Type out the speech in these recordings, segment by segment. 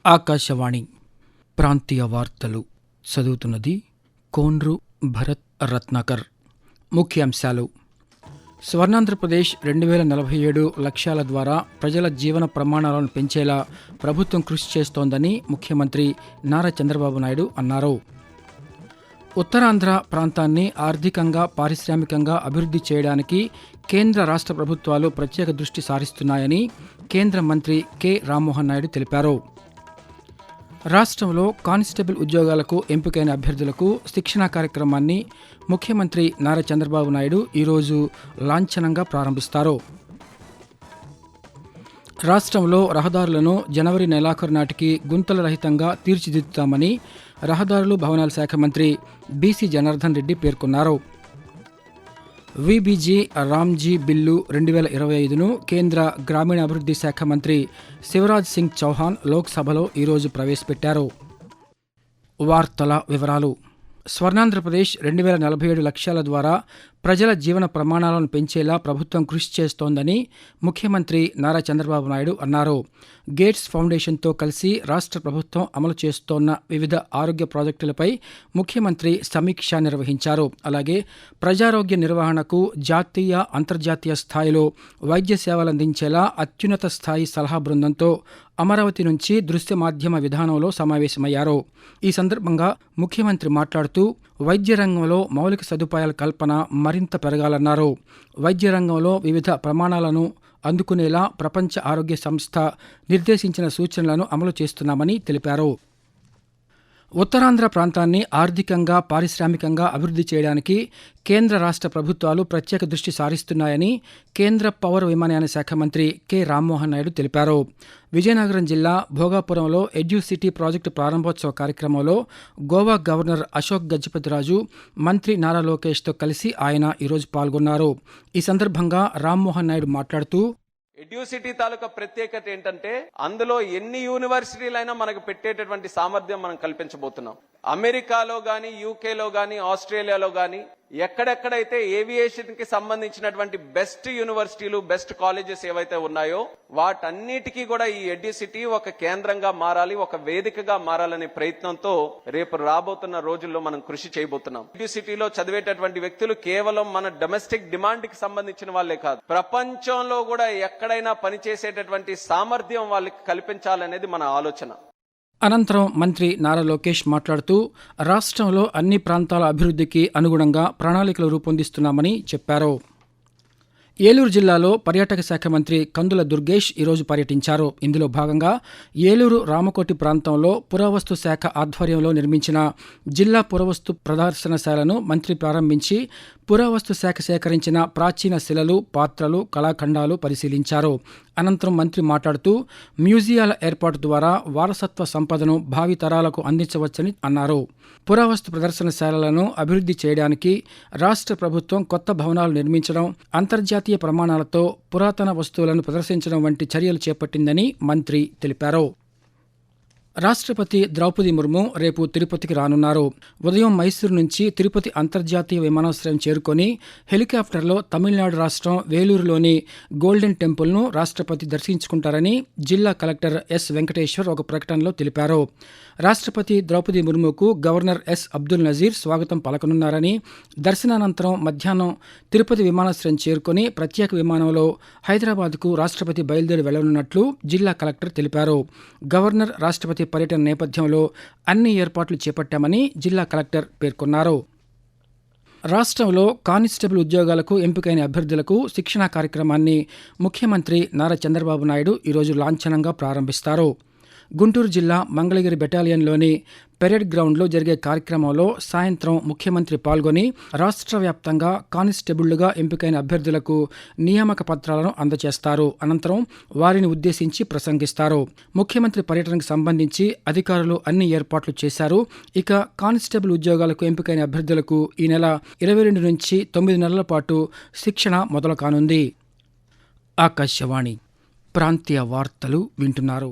ఆకాశవాణి ప్రాంతీయ వార్తలు చదువుతున్నది కోన్రు భరత్ రత్నాకర్. ముఖ్యాంశాలు: స్వర్ణాంధ్రప్రదేశ్ 2047 లక్ష్యాల ద్వారా ప్రజల జీవన ప్రమాణాలను పెంచేలా ప్రభుత్వం కృషి చేస్తోందని ముఖ్యమంత్రి నారా చంద్రబాబు నాయుడు అన్నారు. ఉత్తరాంధ్ర ప్రాంతాన్ని ఆర్థికంగా, పారిశ్రామికంగా అభివృద్ధి చేయడానికి కేంద్ర రాష్ట్ర ప్రభుత్వాలు ప్రత్యేక దృష్టి సారిస్తున్నాయని కేంద్ర మంత్రి కె రామ్మోహన్ నాయుడు తెలిపారు. రాష్ట్రంలో కానిస్టేబుల్ ఉద్యోగాలకు ఎంపికైన అభ్యర్థులకు శిక్షణా కార్యక్రమాన్ని ముఖ్యమంత్రి నారా చంద్రబాబు నాయుడు ఈరోజు లాంఛనంగా ప్రారంభిస్తారు. రాష్ట్రంలో రహదారులను జనవరి నెలాఖరు నాటికి గుంతల రహితంగా తీర్చిదిద్దుతామని రహదారులు, భవనాల శాఖ మంత్రి బీసీ జనార్దన్ రెడ్డి పేర్కొన్నారు. వీబీజీ రామ్జీ బిల్లు 2025ను కేంద్ర గ్రామీణాభివృద్ధి శాఖ మంత్రి శివరాజ్ సింగ్ చౌహాన్ లోక్సభలో ఈరోజు ప్రవేశపెట్టారు. వార్తల వివరాలు: స్వర్ణాంధ్రప్రదేశ్ 2047 లక్ష్యాల ద్వారా ప్రజల జీవన ప్రమాణాలను పెంచేలా ప్రభుత్వం కృషి చేస్తోందని ముఖ్యమంత్రి నారా చంద్రబాబు నాయుడు అన్నారు. గేట్స్ ఫౌండేషన్తో కలిసి రాష్ట్ర ప్రభుత్వం అమలు చేస్తోన్న వివిధ ఆరోగ్య ప్రాజెక్టులపై ముఖ్యమంత్రి సమీక్ష నిర్వహించారు. అలాగే ప్రజారోగ్య నిర్వహణకు జాతీయ, అంతర్జాతీయ స్థాయిలో వైద్య సేవలందించేలా అత్యున్నత స్థాయి సలహా బృందంతో అమరావతి నుంచి దృశ్య మాధ్యమ విధానంలో సమావేశమయ్యారు. ఈ సందర్భంగా ముఖ్యమంత్రి మాట్లాడుతూ వైద్య రంగంలో మౌలిక సదుపాయాల కల్పన మరింత పెరగాలన్నారు. వైద్య రంగంలో వివిధ ప్రమాణాలను అందుకునేలా ప్రపంచ ఆరోగ్య సంస్థ నిర్దేశించిన సూచనలను అమలు చేస్తున్నామని తెలిపారు. ఉత్తరాంధ్ర ప్రాంతాన్ని ఆర్థికంగా, పారిశ్రామికంగా అభివృద్ధి చేయడానికి కేంద్ర రాష్ట్ర ప్రభుత్వాలు ప్రత్యేక దృష్టి సారిస్తున్నాయని కేంద్ర పౌర విమానయాన శాఖ మంత్రి కె రామ్మోహన్ నాయుడు తెలిపారు. విజయనగరం జిల్లా భోగాపురంలో ఎడ్యుసిటీ ప్రాజెక్టు ప్రారంభోత్సవ కార్యక్రమంలో గోవా గవర్నర్ అశోక్ గజపతిరాజు, మంత్రి నారా లోకేష్తో కలిసి ఆయన ఈరోజు పాల్గొన్నారు. ఈ సందర్భంగా రామ్మోహన్ నాయుడు మాట్లాడుతూ, ఎడ్యుసిటీ తాలూకా ప్రత్యేకత ఏంటంటే అందులో ఎన్ని యూనివర్సిటీలైనా మనకు పెట్టేటటువంటి సామర్థ్యం మనం కల్పించబోతున్నాం. అమెరికాలో గాని, యూకేలో గాని, ఆస్ట్రేలియాలో గాని ఎక్కడెక్కడైతే ఏవియేషన్ కి సంబంధించినటువంటి బెస్ట్ యూనివర్సిటీలు, బెస్ట్ కాలేజెస్ ఏవైతే ఉన్నాయో వాటన్నిటికీ కూడా ఈ ఎడ్యుసిటీ ఒక కేంద్రంగా మారాలి, ఒక వేదికగా మారాలనే ప్రయత్నంతో రేపు రాబోతున్న రోజుల్లో మనం కృషి చేయబోతున్నాం. ఎడ్యుసిటీలో చదివేటటువంటి వ్యక్తులు కేవలం మన డొమెస్టిక్ డిమాండ్ కి సంబంధించిన వాళ్ళే కాదు, ప్రపంచంలో కూడా ఎక్కడైనా పనిచేసేటటువంటి సామర్థ్యం వాళ్ళకి కల్పించాలనేది మన ఆలోచన. అనంతరం మంత్రి నారా లోకేష్ మాట్లాడుతూ రాష్ట్రంలో అన్ని ప్రాంతాల అభివృద్ధికి అనుగుణంగా ప్రణాళికలు రూపొందిస్తున్నామని చెప్పారు. ఏలూరు జిల్లాలో పర్యాటక శాఖ మంత్రి కందుల దుర్గేష్ ఈరోజు పర్యటించారు. ఇందులో భాగంగా ఏలూరు రామకోటి ప్రాంతంలో పురావస్తు శాఖ ఆధ్వర్యంలో నిర్మించిన జిల్లా పురావస్తు ప్రదర్శనశాలను మంత్రి ప్రారంభించి పురావస్తు శాఖ సేకరించిన ప్రాచీన శిలలు, పాత్రలు, కళాఖండాలు పరిశీలించారు. అనంతరం మంత్రి మాట్లాడుతూ మ్యూజియాల ఏర్పాటు ద్వారా వారసత్వ సంపదను భావితరాలకు అందించవచ్చని అన్నారు. పురావస్తు ప్రదర్శనశాలలను అభివృద్ధి చేయడానికి రాష్ట్ర ప్రభుత్వం కొత్త భవనాలు నిర్మించడం, అంతర్జాతీయ ప్రమాణాలతో పురాతన వస్తువులను ప్రదర్శించడం వంటి చర్యలు చేపట్టిందని మంత్రి తెలిపారు. రాష్ట్రపతి ద్రౌపది ముర్ము రేపు తిరుపతికి రానున్నారు. ఉదయం మైసూరు నుంచి తిరుపతి అంతర్జాతీయ విమానాశ్రయం చేరుకొని హెలికాప్టర్లో తమిళనాడు రాష్ట్రం వేలూరులోని గోల్డెన్ టెంపుల్ను రాష్ట్రపతి దర్శించుకుంటారని జిల్లా కలెక్టర్ ఎస్ వెంకటేశ్వర్ ఒక ప్రకటనలో తెలిపారు. రాష్ట్రపతి ద్రౌపది ముర్ముకు గవర్నర్ ఎస్ అబ్దుల్ నజీర్ స్వాగతం పలకనున్నారని, దర్శనానంతరం మధ్యాహ్నం తిరుపతి విమానాశ్రయం చేరుకొని ప్రత్యేక విమానంలో హైదరాబాద్కు రాష్ట్రపతి బయలుదేరి వెళ్లనున్నట్లు జిల్లా కలెక్టర్ తెలిపారు. గవర్నర్, రాష్ట్రపతి పర్యటన నేపథ్యంలో అన్ని ఏర్పాట్లు చేపట్టామని జిల్లా కలెక్టర్ పేర్కొన్నారు. రాష్ట్రంలో కానిస్టేబుల్ ఉద్యోగాలకు ఎంపికైన అభ్యర్థులకు శిక్షణా కార్యక్రమాన్ని ముఖ్యమంత్రి నారా చంద్రబాబు నాయుడు ఈరోజు లాంఛనంగా ప్రారంభిస్తారు. గుంటూరు జిల్లా మంగళగిరి బెటాలియన్లోని పెరేడ్ గ్రౌండ్లో జరిగే కార్యక్రమంలో సాయంత్రం ముఖ్యమంత్రి పాల్గొని రాష్ట్ర వ్యాప్తంగా కానిస్టేబుళ్లుగా ఎంపికైన అభ్యర్థులకు నియామక పత్రాలను అందజేస్తారు. అనంతరం వారిని ఉద్దేశించి ప్రసంగిస్తారు. ముఖ్యమంత్రి పర్యటనకు సంబంధించి అధికారులు అన్ని ఏర్పాట్లు చేశారు. ఇక కానిస్టేబుల్ ఉద్యోగాలకు ఎంపికైన అభ్యర్థులకు ఈ నెల 22 నుంచి 9 నెలల పాటు శిక్షణ మొదలు కానుంది. ఆకాశవాణి ప్రాంతీయ వార్తలు వింటున్నారు.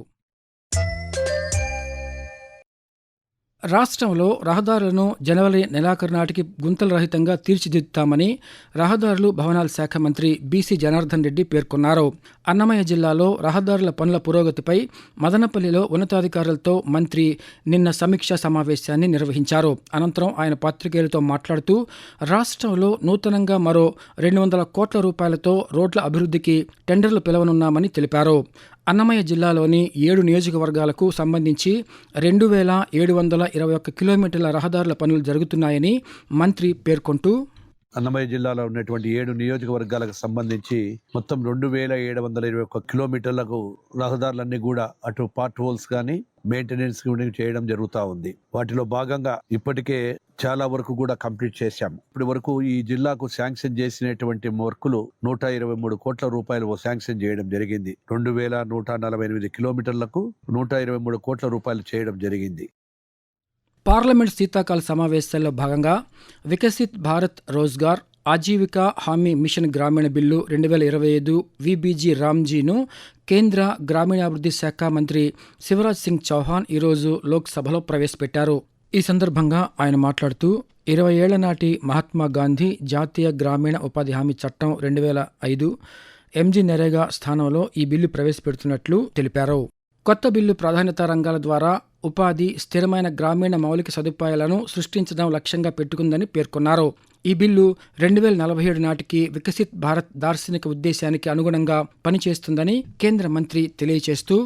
రాష్ట్రంలో రహదారులను జనవరి నెలాఖరు నాటికి గుంతల రహితంగా తీర్చిదిద్దుతామని రహదారులు భవనాల శాఖ మంత్రి బీసీ జనార్దన్ రెడ్డి పేర్కొన్నారు. అన్నమయ్య జిల్లాలో రహదారుల పనుల పురోగతిపై మదనపల్లిలో ఉన్నతాధికారులతో మంత్రి నిన్న సమీక్షా సమావేశాన్ని నిర్వహించారు. అనంతరం ఆయన పాత్రికేయులతో మాట్లాడుతూ రాష్ట్రంలో నూతనంగా మరో 200 కోట్ల రూపాయలతో రోడ్ల అభివృద్ధికి టెండర్లు పిలవనున్నామని తెలిపారు. అన్నమయ్య జిల్లాలోని 7 నియోజకవర్గాలకు సంబంధించి 2721 కిలోమీటర్ల రహదారుల పనులు జరుగుతున్నాయని మంత్రి పేర్కొంటూ అన్నమయ్య జిల్లాలో ఉన్నటువంటి 7 నియోజకవర్గాలకు సంబంధించి మొత్తం 2721 కిలోమీటర్లకు రహదారులన్నీ కూడా అటు పార్ట్ హోల్స్ కానీ మెయింటెనెన్స్ చేయడం జరుగుతూ ఉంది. వాటిలో భాగంగా ఇప్పటికే చాలా వరకు కూడా కంప్లీట్ చేశాము. ఇప్పటి వరకు ఈ జిల్లాకు శాంక్షన్ చేసినటువంటి వర్కులు 123 కోట్ల రూపాయలు శాంక్షన్ చేయడం జరిగింది. 2148 కిలోమీటర్లకు 123 కోట్ల రూపాయలు చేయడం జరిగింది. పార్లమెంట్ శీతాకాల సమావేశాల్లో భాగంగా వికసిత్ భారత్ రోజ్గార్ ఆజీవికా హామీ మిషన్ గ్రామీణ బిల్లు 2025 విబీజీ రామ్జీను కేంద్ర గ్రామీణాభివృద్ధి శాఖ మంత్రి శివరాజ్ సింగ్ చౌహాన్ ఈరోజు లోక్సభలో ప్రవేశపెట్టారు. ఈ సందర్భంగా ఆయన మాట్లాడుతూ 20 ఏళ్ల నాటి మహాత్మా గాంధీ జాతీయ గ్రామీణ ఉపాధి హామీ చట్టం 2005 ఎంజీ నరేగా స్థానంలో ఈ బిల్లు ప్రవేశపెడుతున్నట్లు తెలిపారు. కొత్త బిల్లు ప్రాధాన్యతా రంగాల ద్వారా ఉపాధి, స్థిరమైన గ్రామీణ మౌలిక సదుపాయాలను సృష్టించడం లక్ష్యంగా పెట్టుకుందని పేర్కొన్నారు. ఈ బిల్లు 2047 నాటికి వికసిత్ భారత్ దార్శనిక ఉద్దేశానికి అనుగుణంగా పనిచేస్తుందని కేంద్ర మంత్రి తెలియజేస్తూ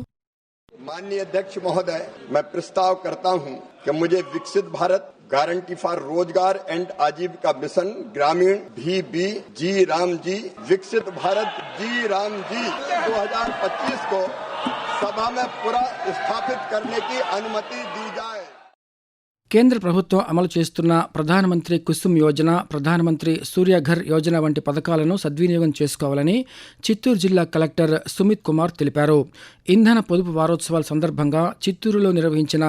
माननीय अध्यक्ष महोदय, मैं प्रस्ताव करता हूं कि मुझे विकसित भारत गारंटी फॉर रोजगार एंड आजीविका मिशन ग्रामीण VB जी राम जी विकसित भारत जी राम जी 2025 को सभा में पूरा स्थापित करने की अनुमति दी जाए. కేంద్ర ప్రభుత్వం అమలు చేస్తున్న ప్రధానమంత్రి కుసుమ్ యోజన, ప్రధానమంత్రి సూర్యఘర్ యోజన వంటి పథకాలను సద్వినియోగం చేసుకోవాలని చిత్తూరు జిల్లా కలెక్టర్ సుమిత్ కుమార్ తెలిపారు. ఇంధన పొదుపు వారోత్సవాల సందర్భంగా చిత్తూరులో నిర్వహించిన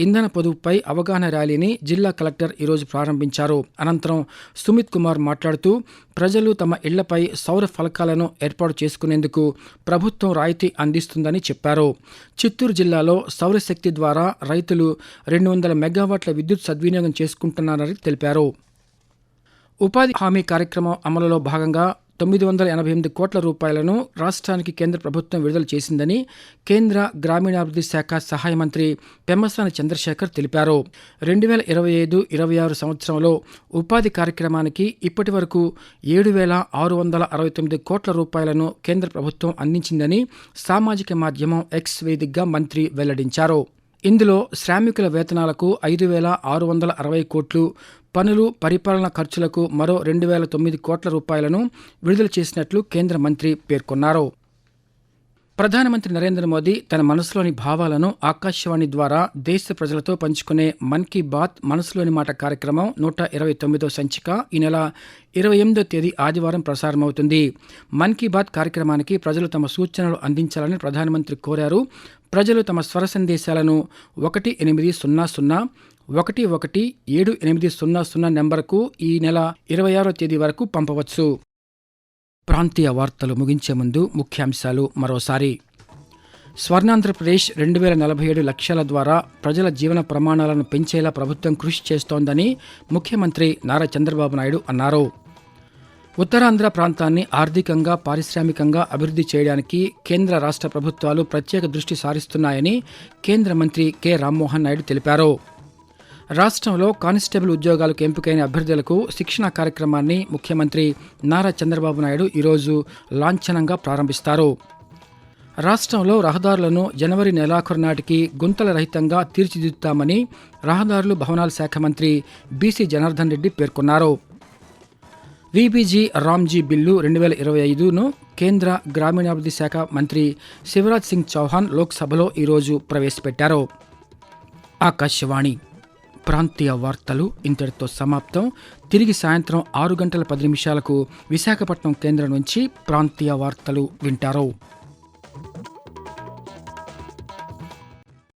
ఇంధన పొదుపుపై అవగాహన ర్యాలీని జిల్లా కలెక్టర్ ఈరోజు ప్రారంభించారు. అనంతరం సుమిత్ కుమార్ మాట్లాడుతూ ప్రజలు తమ ఇళ్లపై సౌర ఫలకాలను ఏర్పాటు చేసుకునేందుకు ప్రభుత్వం రాయితీ అందిస్తుందని చెప్పారు. చిత్తూరు జిల్లాలో సౌరశక్తి ద్వారా రైతులు 200 మెగావాట్ల విద్యుత్ సద్వినియోగం చేసుకుంటున్నారని తెలిపారు. ఉపాధి హామీ కార్యక్రమం అమలులో భాగంగా 988 కోట్ల రూపాయలను రాష్ట్రానికి కేంద్ర ప్రభుత్వం విడుదల చేసిందని కేంద్ర గ్రామీణాభివృద్ధి శాఖ సహాయ మంత్రి పెమ్మసాని చంద్రశేఖర్ తెలిపారు. 2025-26 సంవత్సరంలో ఉపాధి కార్యక్రమానికి ఇప్పటి వరకు 7,669 కోట్ల రూపాయలను కేంద్ర ప్రభుత్వం అందించిందని సామాజిక మాధ్యమం ఎక్స్ వేదికగా మంత్రి వెల్లడించారు. ఇందులో శ్రామికుల వేతనాలకు 5,660 కోట్లు, పనులు, పరిపాలన ఖర్చులకు మరో 2,009 కోట్ల రూపాయలను విడుదల చేసినట్లు కేంద్ర మంత్రి పేర్కొన్నారు. ప్రధానమంత్రి నరేంద్ర మోదీ తన మనసులోని భావాలను ఆకాశవాణి ద్వారా దేశ ప్రజలతో పంచుకునే మన్ కీ బాత్ మనసులోని మాట కార్యక్రమం 129వ సంచిక ఈ నెల 28వ తేదీ ఆదివారం ప్రసారమవుతుంది. మన్ కీ బాత్ కార్యక్రమానికి ప్రజలు తమ సూచనలు అందించాలని ప్రధానమంత్రి కోరారు. ప్రజలు తమ స్వర సందేశాలను 1800-11-7800 నెంబర్కు ఈ నెల 26వ తేదీ వరకు పంపవచ్చు. ప్రాంతీయ వార్తలు ముగించే ముందు ముఖ్యాంశాలు మరోసారి. స్వర్ణాంధ్రప్రదేశ్ 2047 లక్ష్యాల ద్వారా ప్రజల జీవన ప్రమాణాలను పెంచేలా ప్రభుత్వం కృషి చేస్తోందని ముఖ్యమంత్రి నారా చంద్రబాబు నాయుడు అన్నారు. ఉత్తరాంధ్ర ప్రాంతాన్ని ఆర్థికంగా, పారిశ్రామికంగా అభివృద్ధి చేయడానికి కేంద్ర రాష్ట్ర ప్రభుత్వాలు ప్రత్యేక దృష్టి సారిస్తున్నాయని కేంద్ర మంత్రి కె రామ్మోహన్ నాయుడు తెలిపారు. రాష్ట్రంలో కానిస్టేబుల్ ఉద్యోగాలకు ఎంపికైన అభ్యర్థులకు శిక్షణ కార్యక్రమాన్ని ముఖ్యమంత్రి నారా చంద్రబాబు నాయుడు ఈరోజు లాంఛనంగా ప్రారంభిస్తారు. రాష్ట్రంలో రహదారులను జనవరి నెలాఖరు నాటికి గుంతల రహితంగా తీర్చిదిద్దుతామని రహదారులు భవనాల శాఖ మంత్రి బీసీ జనార్దన్ రెడ్డి పేర్కొన్నారు. విబీజీ రామ్జీ బిల్లు 2025ను కేంద్ర గ్రామీణాభివృద్ధి శాఖ మంత్రి శివరాజ్ సింగ్ చౌహాన్ లోక్సభలో ఈరోజు ప్రవేశపెట్టారు. ఆకాశవాణి ప్రాంతీయ వార్తలు ఇంతటితో సమాప్తం. తిరిగి సాయంత్రం 6 గంటల 10 నిమిషాలకు విశాఖపట్నం కేంద్రం నుంచి ప్రాంతీయ వార్తలు వింటారు.